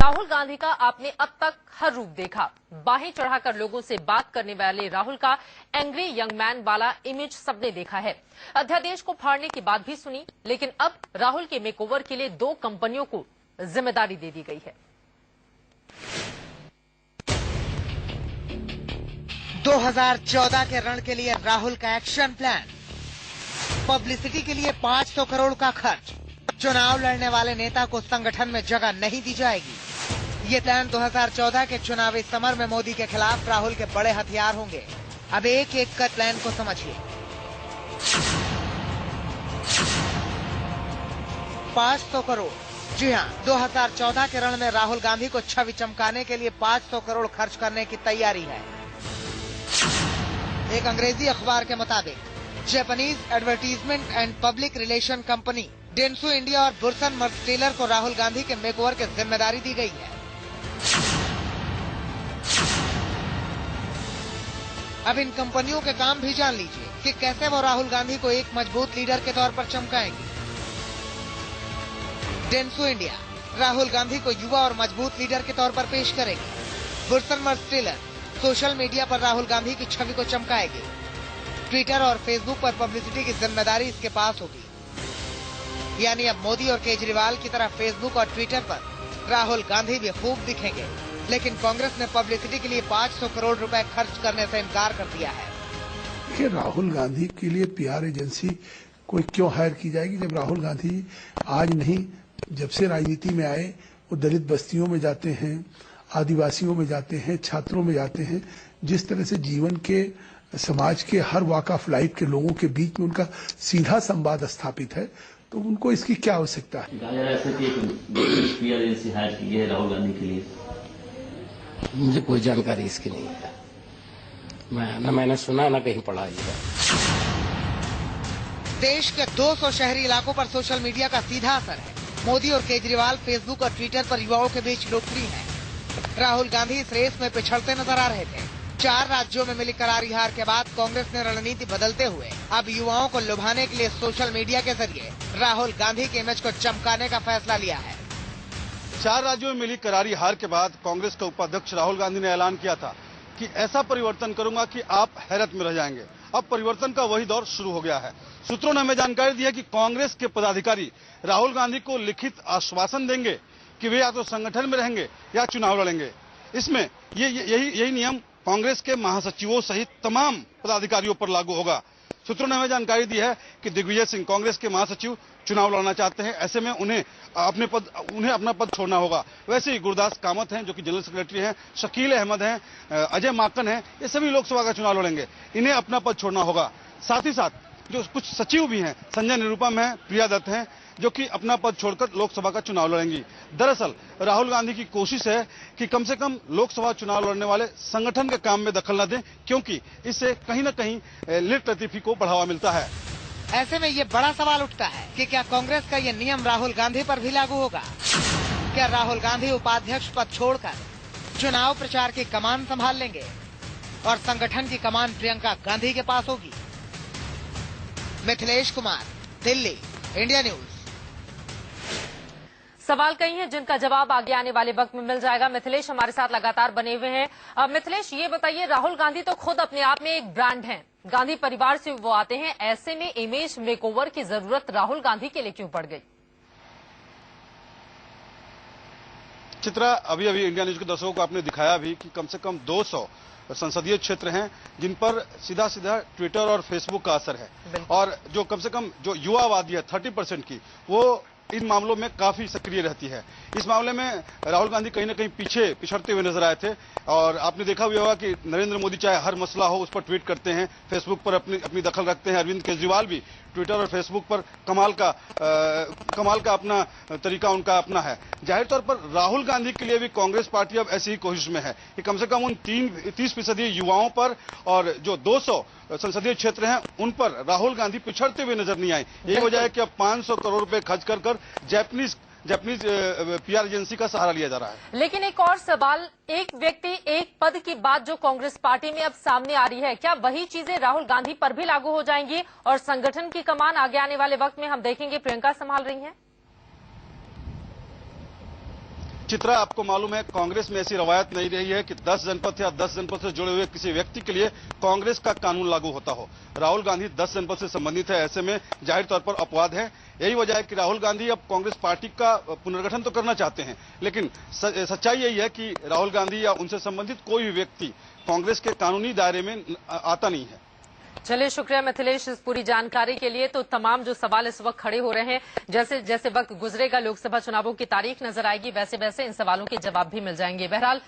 राहुल गांधी का आपने अब तक हर रूप देखा। बाहें चढ़ाकर लोगों से बात करने वाले राहुल का एंग्री यंग मैन वाला इमेज सबने देखा है। अध्यादेश को फाड़ने की बात भी सुनी, लेकिन अब राहुल के मेकओवर के लिए 2 कंपनियों को जिम्मेदारी दे दी गई है। 2014 के रण के लिए राहुल का एक्शन प्लान, पब्लिसिटी के लिए 500 करोड़ का खर्च। चुनाव लड़ने वाले नेता को संगठन में जगह नहीं दी जाएगी। ये प्लान 2014 के चुनावी समर में मोदी के खिलाफ राहुल के बड़े हथियार होंगे। अब एक एक कर प्लान को समझिए। 500 करोड़, जी हाँ, 2014 के रण में राहुल गांधी को छवि चमकाने के लिए 500 करोड़ खर्च करने की तैयारी है। एक अंग्रेजी अखबार के मुताबिक Japanese advertisement and public relation company Denso India और बुर्सन मर्स्टेलर को राहुल गांधी के मेकओवर की जिम्मेदारी दी गई है। अब इन कंपनियों के काम भी जान लीजिए कि कैसे वो राहुल गांधी को एक मजबूत लीडर के तौर पर चमकाएंगी। डेंसो इंडिया राहुल गांधी को युवा और मजबूत लीडर के तौर पर पेश करेगी। बुर्सन मर्स्टेलर सोशल मीडिया पर राहुल गांधी की छवि को चमकाएगी। ट्विटर और फेसबुक पर पब्लिसिटी की जिम्मेदारी इसके पास होगी। यानी अब मोदी और केजरीवाल की तरह फेसबुक और ट्विटर पर राहुल गांधी भी खूब दिखेंगे। लेकिन कांग्रेस ने पब्लिसिटी के लिए 500 करोड़ रुपए खर्च करने से इनकार कर दिया है। देखिए, राहुल गांधी के लिए पीआर एजेंसी कोई क्यों हायर की जाएगी, जब राहुल गांधी आज नहीं, जब से राजनीति में आए वो दलित बस्तियों में जाते हैं, आदिवासियों में जाते हैं, छात्रों में जाते हैं। जिस तरह से जीवन के, समाज के हर वॉक ऑफ लाइफ के लोगों के बीच में उनका सीधा संवाद स्थापित है, तो उनको इसकी क्या आवश्यकता है। राहुल गांधी के लिए मुझे कोई जानकारी इसकी नहीं है। मैंने सुना ना कहीं पढ़ा है। देश के 200 शहरी इलाकों पर सोशल मीडिया का सीधा असर है। मोदी और केजरीवाल फेसबुक और ट्विटर पर युवाओं के बीच लोकप्रिय हैं। राहुल गांधी इस रेस में पिछड़ते नजर आ रहे थे। 4 राज्यों में मिली करारी हार के बाद कांग्रेस ने रणनीति बदलते हुए अब युवाओं को लुभाने के लिए सोशल मीडिया के जरिए राहुल गांधी के इमेज को चमकाने का फैसला लिया है। 4 राज्यों में मिली करारी हार के बाद कांग्रेस के उपाध्यक्ष राहुल गांधी ने ऐलान किया था कि ऐसा परिवर्तन करूंगा कि आप हैरत में रह जाएंगे। अब परिवर्तन का वही दौर शुरू हो गया है। सूत्रों ने हमें जानकारी दी है कि कांग्रेस के पदाधिकारी राहुल गांधी को लिखित आश्वासन देंगे कि वे या तो संगठन में रहेंगे या चुनाव लड़ेंगे। इसमें यही नियम कांग्रेस के महासचिवों सहित तमाम पदाधिकारियों पर लागू होगा। सूत्रों ने हमें जानकारी दी है कि दिग्विजय सिंह कांग्रेस के महासचिव चुनाव लड़ना चाहते हैं। ऐसे में उन्हें अपना पद छोड़ना होगा। वैसे ही गुरदास कामत हैं जो कि जनरल सेक्रेटरी हैं, शकील अहमद हैं, अजय माकन हैं, ये सभी लोकसभा का चुनाव लड़ेंगे। इन्हें अपना पद छोड़ना होगा। साथ ही साथ जो कुछ सचिव भी हैं, संजय निरुपम हैं, प्रिया दत्त हैं, जो कि अपना पद छोड़कर लोकसभा का चुनाव लड़ेंगी। दरअसल राहुल गांधी की कोशिश है कि कम से कम लोकसभा चुनाव लड़ने वाले संगठन के काम में दखल न दें, क्योंकि इससे कहीं न कहीं लिट लतीफी को बढ़ावा मिलता है। ऐसे में ये बड़ा सवाल उठता है कि क्या कांग्रेस का ये नियम राहुल गांधी पर भी लागू होगा? क्या राहुल गांधी उपाध्यक्ष पद छोड़कर चुनाव प्रचार की कमान संभाल लेंगे और संगठन की कमान प्रियंका गांधी के पास होगी? Mithilesh Kumar, Delhi, India news. सवाल कई हैं जिनका जवाब आगे आने वाले वक्त में मिल जाएगा। मिथिलेश हमारे साथ लगातार बने हुए हैं। मिथिलेश, ये बताइए, राहुल गांधी तो खुद अपने आप में एक ब्रांड हैं, गांधी परिवार से वो आते हैं। ऐसे में इमेज मेकओवर की जरूरत राहुल गांधी के लिए क्यों पड़ गई? चित्रा, अभी इंडिया न्यूज के दर्शकों को आपने दिखाया भी कि कम से कम 200 संसदीय क्षेत्र हैं जिन पर सीधा सीधा ट्विटर और फेसबुक का असर है। और जो कम से कम जो युवा आबादी है 30% की, वो इन मामलों में काफी सक्रिय रहती है। इस मामले में राहुल गांधी कहीं न कहीं पीछे पिछड़ते हुए नजर आए थे। और आपने देखा भी होगा कि नरेंद्र मोदी चाहे हर मसला हो उस पर ट्वीट करते हैं, फेसबुक पर अपनी दखल रखते हैं। अरविंद केजरीवाल भी ट्विटर और फेसबुक पर कमाल का अपना तरीका उनका अपना है। जाहिर तौर पर राहुल गांधी के लिए भी कांग्रेस पार्टी अब ऐसी ही कोशिश में है कि कम से कम उन 30% युवाओं पर और जो 200 संसदीय क्षेत्र हैं उन पर राहुल गांधी पिछड़ते हुए नजर नहीं आए। यही वजह है कि अब 500 करोड़ रुपए खर्च कर जापानीज पीआर एजेंसी का सहारा लिया जा रहा है। लेकिन एक और सवाल, एक व्यक्ति एक पद की बात जो कांग्रेस पार्टी में अब सामने आ रही है, क्या वही चीजें राहुल गांधी पर भी लागू हो जाएंगी और संगठन की कमान आगे आने वाले वक्त में हम देखेंगे प्रियंका संभाल रही हैं? अच्छी तरह आपको मालूम है कांग्रेस में ऐसी रवायत नहीं रही है कि 10 जनपद या 10 जनपद से जुड़े हुए किसी व्यक्ति के लिए कांग्रेस का कानून लागू होता हो। राहुल गांधी 10 जनपद से संबंधित है, ऐसे में जाहिर तौर पर अपवाद है। यही वजह है कि राहुल गांधी अब कांग्रेस पार्टी का पुनर्गठन तो करना चाहते हैं, लेकिन सच्चाई यही है कि राहुल गांधी या उनसे संबंधित कोई भी व्यक्ति कांग्रेस के कानूनी दायरे में आता नहीं है। चलिए, शुक्रिया मिथिलेश इस पूरी जानकारी के लिए। तो तमाम जो सवाल इस वक्त खड़े हो रहे हैं, जैसे जैसे वक्त गुजरेगा, लोकसभा चुनावों की तारीख नजर आएगी, वैसे वैसे इन सवालों के जवाब भी मिल जाएंगे। बहरहाल